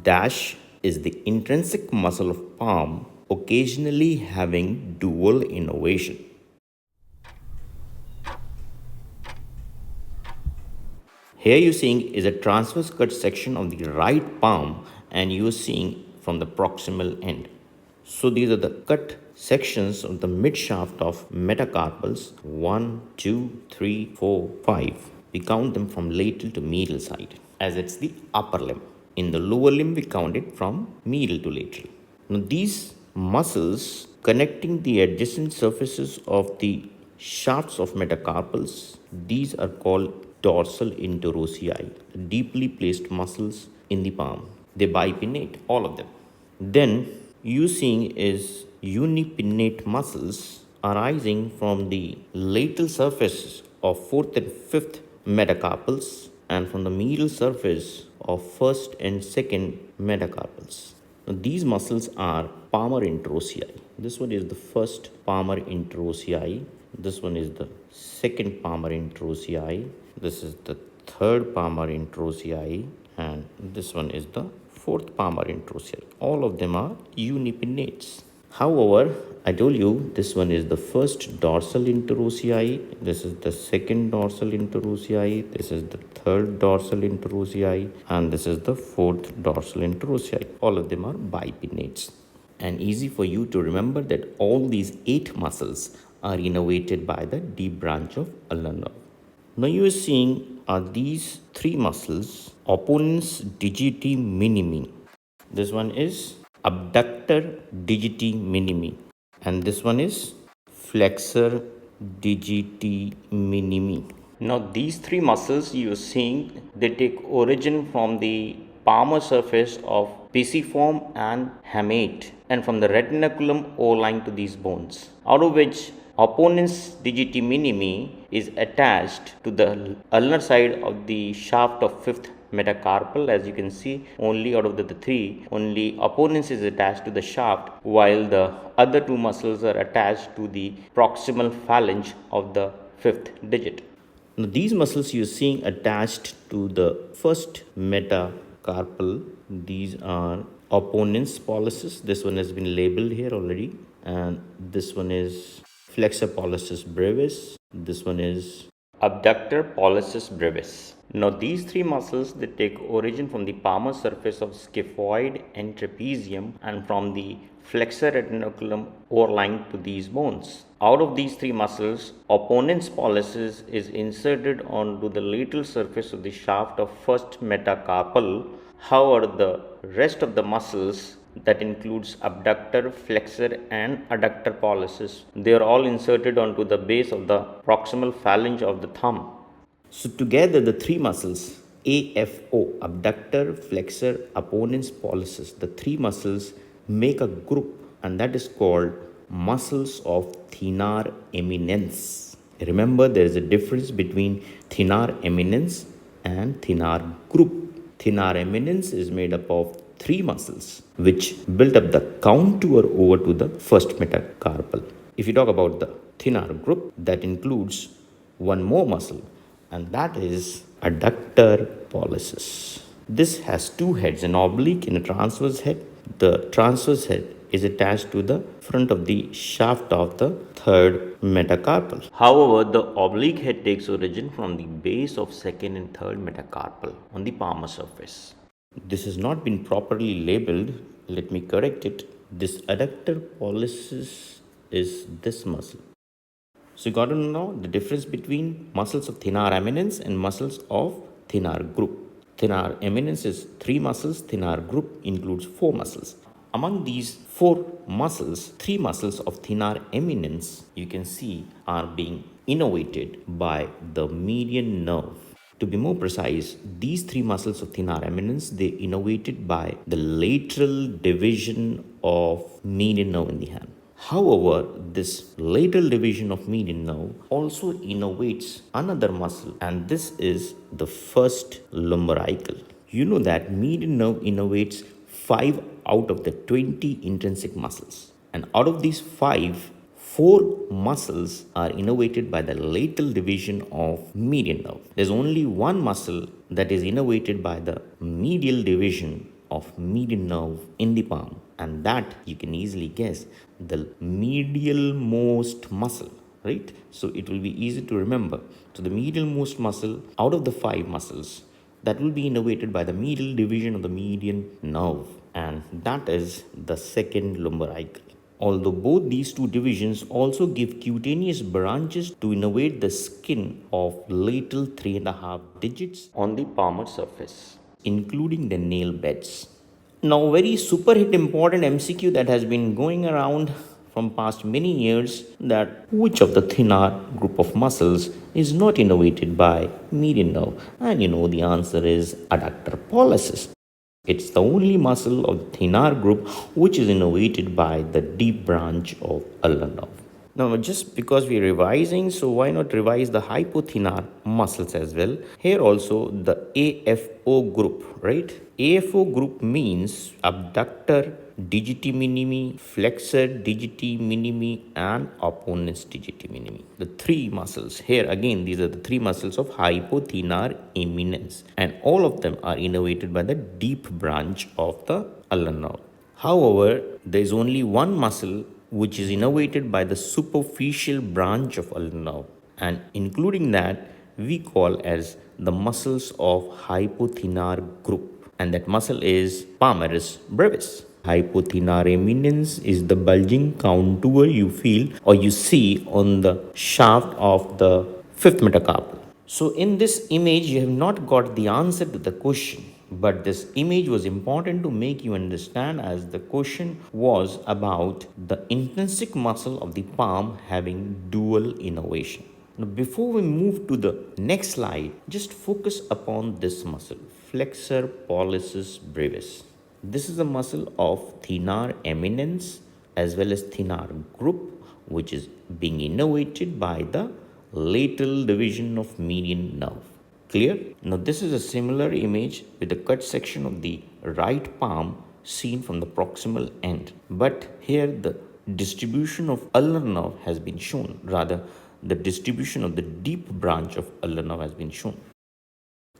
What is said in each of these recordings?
Dash is the intrinsic muscle of palm, occasionally having dual innervation. Here you're seeing is a transverse cut section of the right palm, and you're seeing from the proximal end. So these are the cut sections of the mid shaft of metacarpals 1, 2, 3, 4, 5. We count them from lateral to medial side as it's the upper limb. In the lower limb, we count it from medial to lateral. Now, these muscles connecting the adjacent surfaces of the shafts of metacarpals, these are called dorsal interossei, deeply placed muscles in the palm. They bipinnate, all of them. Then, you seeing is unipinnate muscles arising from the lateral surfaces of fourth and fifth metacarpals and from the medial surface of first and second metacarpals. Now, these muscles are palmar interossei. This one is the first palmar interossei. This one is the second palmar interossei. This is the third palmar interossei, and this one is the fourth palmar interossei. All of them are unipinnates. However, I told you this one is the first dorsal interossei, this is the second dorsal interossei, this is the third dorsal interossei, and this is the fourth dorsal interossei. All of them are bipinnates. And easy for you to remember that all these 8 muscles are innervated by the deep branch of ulnar nerve. Now you are seeing are these 3 muscles, opponens digiti minimi. This one is abductor digiti minimi, and this one is flexor digiti minimi. Now these 3 muscles you are seeing, they take origin from the palmar surface of pisiform and hamate, and from the retinaculum O-line to these bones, out of which opponens digiti minimi is attached to the ulnar side of the shaft of fifth metacarpal. As you can see, only out of the 3, only opponens is attached to the shaft, while the other 2 muscles are attached to the proximal phalange of the fifth digit. Now these muscles you are seeing attached to the first metacarpal, these are opponens pollicis. This one has been labeled here already, and this one is flexor pollicis brevis. This one is abductor pollicis brevis. Now these 3 muscles, they take origin from the palmar surface of scaphoid and trapezium, and from the flexor retinaculum O-line to these bones. Out of these 3 muscles, opponens pollicis is inserted onto the lateral surface of the shaft of first metacarpal. However, the rest of the muscles, that includes abductor, flexor, and adductor pollicis, they are all inserted onto the base of the proximal phalange of the thumb. So together the 3 muscles AFO, abductor, flexor, opponens pollicis, the 3 muscles make a group, and that is called muscles of Thenar eminence. Remember, there is a difference between Thenar eminence and Thenar group. Thenar eminence is made up of 3 muscles which build up the contour over to the first metacarpal. If you talk about the Thenar group, that includes one more muscle, and that is adductor pollicis. This has 2 heads, an oblique and a transverse head. The transverse head is attached to the front of the shaft of the third metacarpal. However, the oblique head takes origin from the base of second and third metacarpal on the palmar surface. This has not been properly labeled. Let me correct it. This adductor pollicis is this muscle. So you got to know the difference between muscles of Thenar eminence and muscles of Thenar group. Thenar eminence is 3 muscles. Thenar group includes 4 muscles. Among these 4 muscles, 3 muscles of Thenar eminence, you can see, are being innervated by the median nerve. To be more precise, these 3 muscles of Thenar eminence, they innervated by the lateral division of median nerve in the hand. However, this lateral division of median nerve also innervates another muscle, and this is the first lumbrical. You know that median nerve innervates 5 out of the 20 intrinsic muscles. And out of these 5, 4 muscles are innervated by the lateral division of median nerve. There's only one muscle that is innervated by the medial division of median nerve in the palm, and that you can easily guess, the medial most muscle, right? So it will be easy to remember. So the medial most muscle out of the 5 muscles, that will be innervated by the medial division of the median nerve, and that is the second lumbrical. Although both these two divisions also give cutaneous branches to innervate the skin of lateral 3.5 digits on the palmar surface, including the nail beds. Now, very super hit important MCQ that has been going around from past many years, that which of the Thenar group of muscles is not innervated by median nerve? And you know the answer is adductor pollicis. It's the only muscle of the Thenar group which is innervated by the deep branch of ulnar nerve. Now, just because we're revising, so why not revise the hypothenar muscles as well? Here also the AFO group, right? AFO group means abductor digiti minimi, flexor digiti minimi, and opponens digiti minimi. The 3 muscles. Here again, these are the 3 muscles of hypothenar eminence, and all of them are innervated by the deep branch of the ulnar nerve. However, there is only one muscle which is innervated by the superficial branch of ulnar nerve, and including that we call as the muscles of hypothenar group, and that muscle is palmaris brevis. Hypothenar eminence is the bulging contour you feel or you see on the shaft of the fifth metacarpal. So in this image you have not got the answer to the question, but this image was important to make you understand, as the question was about the intrinsic muscle of the palm having dual innervation. Now, before we move to the next slide, just focus upon this muscle, flexor pollicis brevis. This is a muscle of Thenar eminence as well as Thenar group, which is being innervated by the lateral division of median nerve. Clear? Now this is a similar image with the cut section of the right palm seen from the proximal end. But here the distribution of ulnar nerve has been shown. Rather, the distribution of the deep branch of ulnar nerve has been shown.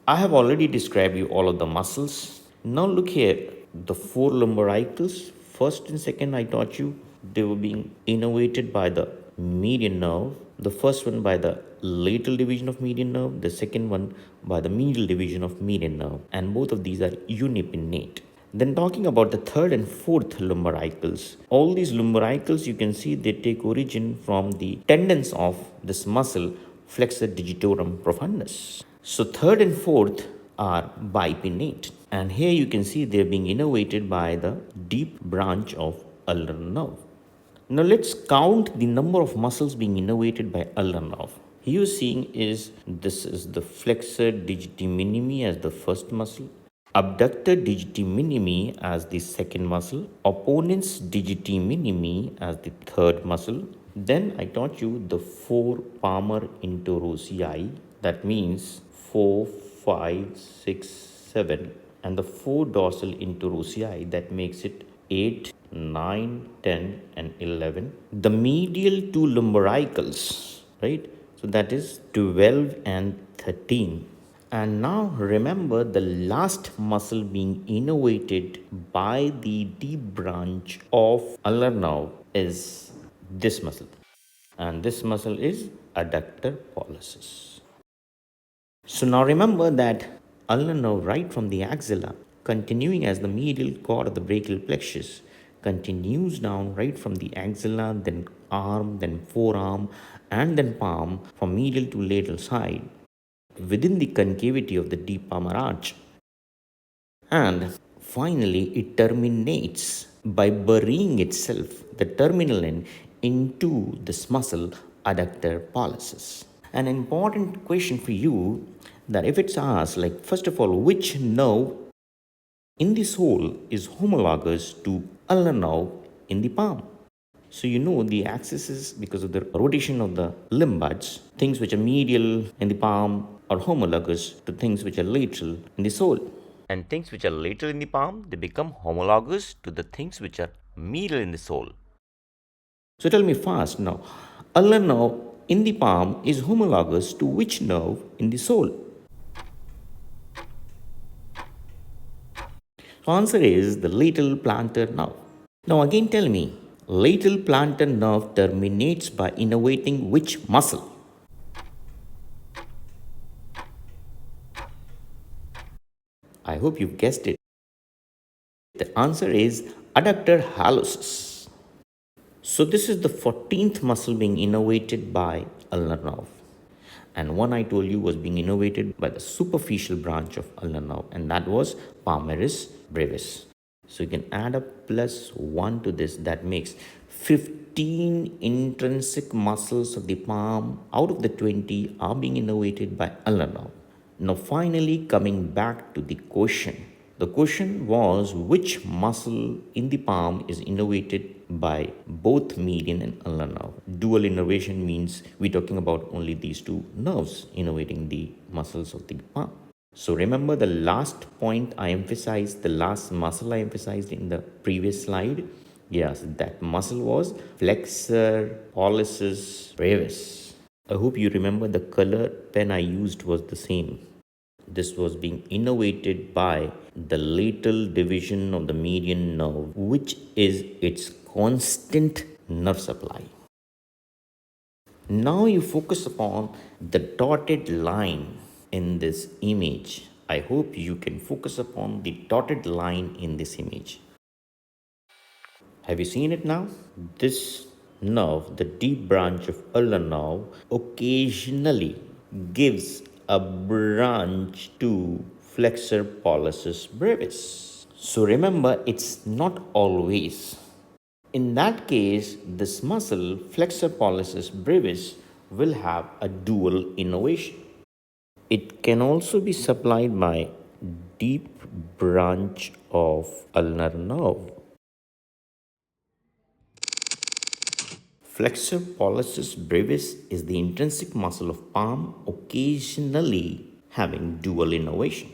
I have already described you all of the muscles. Now look here, the 4 lumbricals. First and second I taught you, they were being innervated by the median nerve. The first one by the lateral division of median nerve, the second one by the medial division of median nerve, and both of these are unipinnate. Then talking about the third and fourth lumbricals, all these lumbricals you can see they take origin from the tendons of this muscle flexor digitorum profundus. So third and fourth are bipinnate, and here you can see they are being innervated by the deep branch of ulnar nerve. Now let's count the number of muscles being innervated by ulnar nerve. Here you're seeing this is the flexor digiti minimi as the first muscle, abductor digiti minimi as the second muscle, opponens digiti minimi as the third muscle. Then I taught you the 4 palmar interossei, that means 4, 5, 6, 7, and the 4 dorsal interossei, that makes it 8, 9, 10, and 11. The medial 2 lumbricals, right? So that is 12 and 13. And now remember, the last muscle being innervated by the deep branch of ulnar nerve is this muscle. And this muscle is adductor pollicis. So now remember that ulnar nerve right from the axilla, continuing as the medial cord of the brachial plexus, continues down right from the axilla, then arm, then forearm, and then palm from medial to lateral side within the concavity of the deep palmar arch. And finally, it terminates by burying itself, the terminal end, into this muscle, adductor pollicis. An important question for you, that if it's asked, like, first of all, which nerve in the sole is homologous to ulnar nerve in the palm? So you know the axis is because of the rotation of the limb buds. Things which are medial in the palm are homologous to things which are lateral in the sole. And things which are lateral in the palm, they become homologous to the things which are medial in the sole. So tell me fast now, ulnar nerve in the palm is homologous to which nerve in the sole? So answer is the lateral plantar nerve. Now again tell me, lateral plantar nerve terminates by innervating which muscle? I hope you've guessed it. The answer is adductor hallucis. So this is the 14th muscle being innervated by ulnar nerve. And one I told you was being innervated by the superficial branch of ulnar nerve, and that was palmaris brevis. So you can add up plus 1 to this, that makes 15 intrinsic muscles of the palm out of the 20 are being innervated by ulnar nerve. Now finally coming back to the question. The question was which muscle in the palm is innervated by both median and ulnar nerve. Dual innervation means we're talking about only these two nerves innervating the muscles of the palm. So remember the last point I emphasized, the last muscle I emphasized in the previous slide. Yes, that muscle was flexor pollicis brevis. I hope you remember the color pen I used was the same. This was being innervated by the lateral division of the median nerve, which is its constant nerve supply. Now you focus upon the dotted line in this image. I hope you can focus upon the dotted line in this image. Have you seen it now? This nerve, the deep branch of ulnar nerve, occasionally gives a branch to flexor pollicis brevis. So remember, it's not always. In that case, this muscle, flexor pollicis brevis, will have a dual innervation. It can also be supplied by deep branch of ulnar nerve. Flexor pollicis brevis is the intrinsic muscle of palm, occasionally having dual innervation.